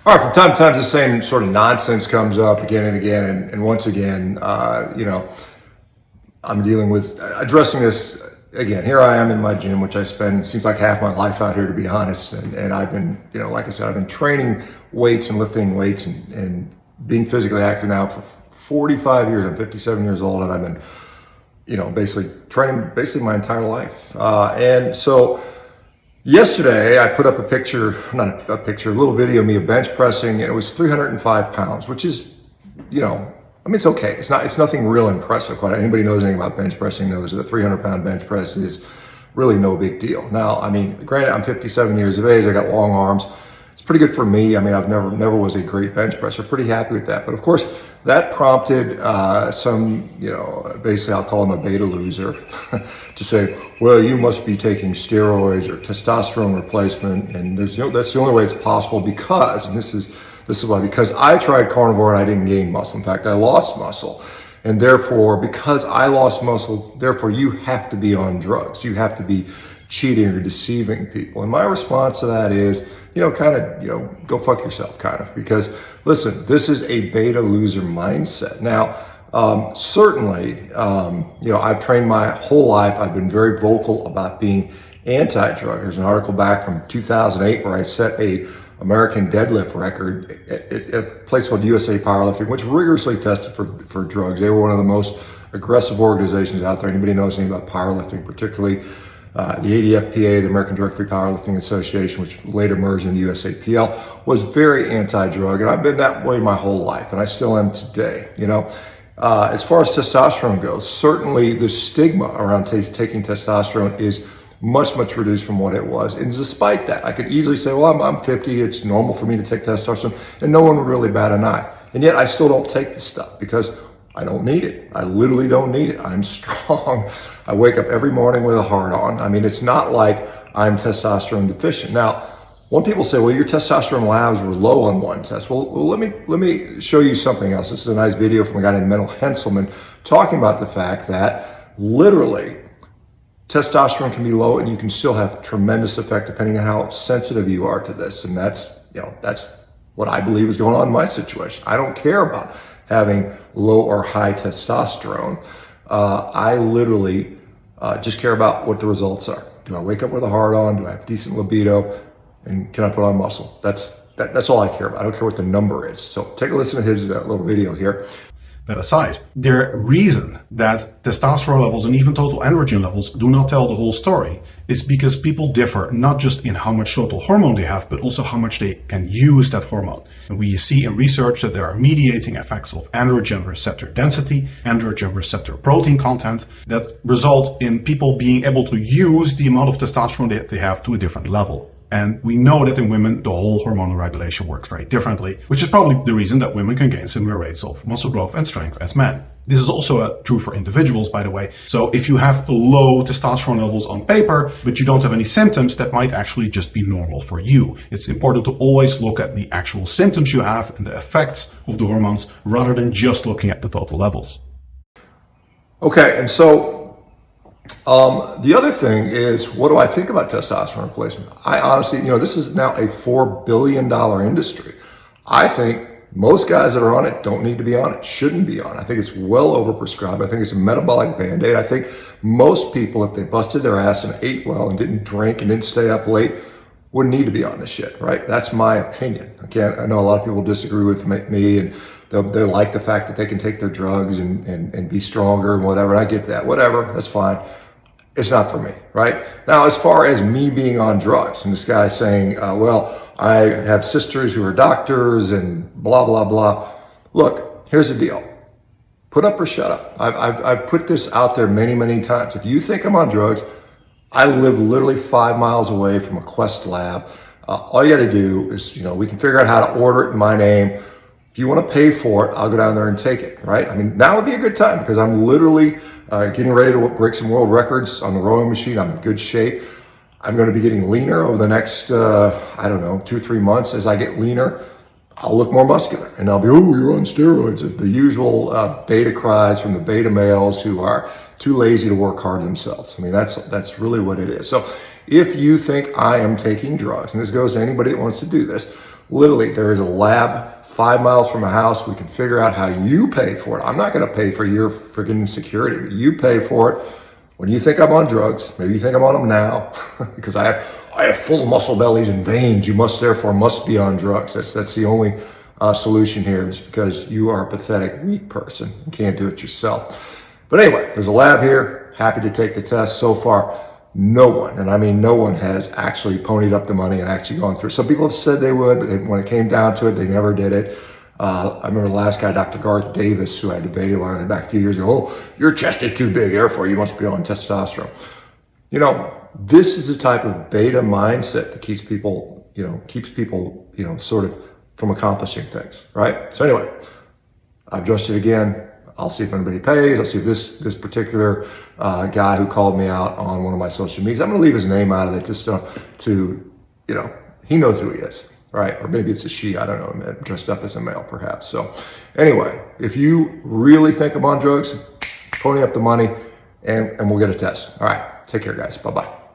All right, from time to time, the same sort of nonsense comes up again and again, and once again, I'm dealing with addressing this again. Here I am in my gym, which I spend seems like half my life out here, to be honest. And I've been, like I said, I've been training weights and lifting weights and being physically active now for 45 years. I'm 57 years old, and I've been, basically training my entire life. And so yesterday, I put up a little video of me of bench pressing, and it was 305 pounds, which is, it's okay. It's nothing real impressive. Quite anybody knows anything about bench pressing knows that a 300-pound bench press is really no big deal. Now, granted, I'm 57 years of age. I got long arms. It's pretty good for me. I've never was a great bench presser. Pretty happy with that. But of course, that prompted some, basically I'll call him a beta loser, to say, well, you must be taking steroids or testosterone replacement, and that's the only way it's possible because, and this is why, because I tried carnivore and I didn't gain muscle. In fact, I lost muscle. And therefore, because I lost muscle, therefore you have to be on drugs. You have to be cheating or deceiving people. And my response to that is, go fuck yourself, kind of, because listen, this is a beta loser mindset. Now, certainly, I've trained my whole life. I've been very vocal about being anti-drug. There's an article back from 2008 where I set a American deadlift record at a place called USA Powerlifting, which rigorously tested for drugs. They were one of the most aggressive organizations out there. Anybody knows anything about powerlifting, particularly the ADFPA, the American Drug-Free Powerlifting Association, which later merged into USAPL, was very anti-drug, and I've been that way my whole life, and I still am today. As far as testosterone goes, certainly the stigma around taking testosterone is much reduced from what it was. And despite that, I could easily say, well, I'm 50, it's normal for me to take testosterone, and no one would really bat an eye. And yet I still don't take the stuff because I don't need it. I literally don't need it. I'm strong. I wake up every morning with a heart on. It's not like I'm testosterone deficient. Now, when people say, well, your testosterone labs were low on one test. Well, let me show you something else. This is a nice video from a guy named Mendel Henselman talking about the fact that literally testosterone can be low and you can still have tremendous effect depending on how sensitive you are to this. And that's what I believe is going on in my situation. I don't care about having low or high testosterone. I literally just care about what the results are. Do I wake up with a heart on? Do I have decent libido? And can I put on muscle? That's all I care about. I don't care what the number is. So take a listen to his little video here. That aside, the reason that testosterone levels and even total androgen levels do not tell the whole story is because people differ not just in how much total hormone they have, but also how much they can use that hormone. And we see in research that there are mediating effects of androgen receptor density, androgen receptor protein content that result in people being able to use the amount of testosterone that they have to a different level. And we know that in women, the whole hormonal regulation works very differently, which is probably the reason that women can gain similar rates of muscle growth and strength as men. This is also true for individuals, by the way. So if you have low testosterone levels on paper, but you don't have any symptoms, that might actually just be normal for you. It's important to always look at the actual symptoms you have and the effects of the hormones rather than just looking at the total levels. Okay, and so the other thing is, what do I think about testosterone replacement? I honestly, this is now a $4 billion industry. I think most guys that are on it don't need to be on it, shouldn't be on it. I think it's well overprescribed. I think it's a metabolic Band-Aid. I think most people, if they busted their ass and ate well and didn't drink and didn't stay up late, wouldn't need to be on this shit, right? That's my opinion. Again, I know a lot of people disagree with me and they like the fact that they can take their drugs and be stronger and whatever. And I get that. Whatever, that's fine. It's not for me, right? Now, as far as me being on drugs, and this guy saying, well, I have sisters who are doctors and blah, blah, blah. Look, here's the deal. Put up or shut up. I've put this out there many times. If you think I'm on drugs, I live literally 5 miles away from a Quest lab. All you got to do is, we can figure out how to order it in my name. If you want to pay for it, I'll go down there and take it, right? Now would be a good time because I'm literally getting ready to break some world records on the rowing machine. I'm in good shape. I'm going to be getting leaner over the next, 2 or 3 months. As I get leaner, I'll look more muscular and I'll be, oh, you're on steroids. The usual beta cries from the beta males who are too lazy to work hard themselves. That's really what it is. So if you think I am taking drugs, and this goes to anybody that wants to do this, Literally, there is a lab 5 miles from my house. We can figure out how you pay for it. I'm not going to pay for your freaking insecurity, but you pay for it. When you think I'm on drugs, maybe you think I'm on them now, because I have full muscle bellies and veins. You therefore must be on drugs. That's the only solution here, is because you are a pathetic, weak person. You can't do it yourself. But anyway, there's a lab here. Happy to take the test. So far, no one, and I mean no one, has actually ponied up the money and actually gone through. Some people have said they would, but when it came down to it, they never did it. I remember the last guy, Dr. Garth Davis, who I debated with back a few years ago. Oh, your chest is too big, therefore you must be on testosterone. You know, this is the type of beta mindset that keeps people, sort of from accomplishing things, right? So anyway, I've addressed it again. I'll see if anybody pays. I'll see if this particular guy who called me out on one of my social medias, I'm going to leave his name out of it just he knows who he is, right? Or maybe it's a she, I don't know, dressed up as a male perhaps. So anyway, if you really think I'm on drugs, pony up the money and we'll get a test. All right, take care guys, bye-bye.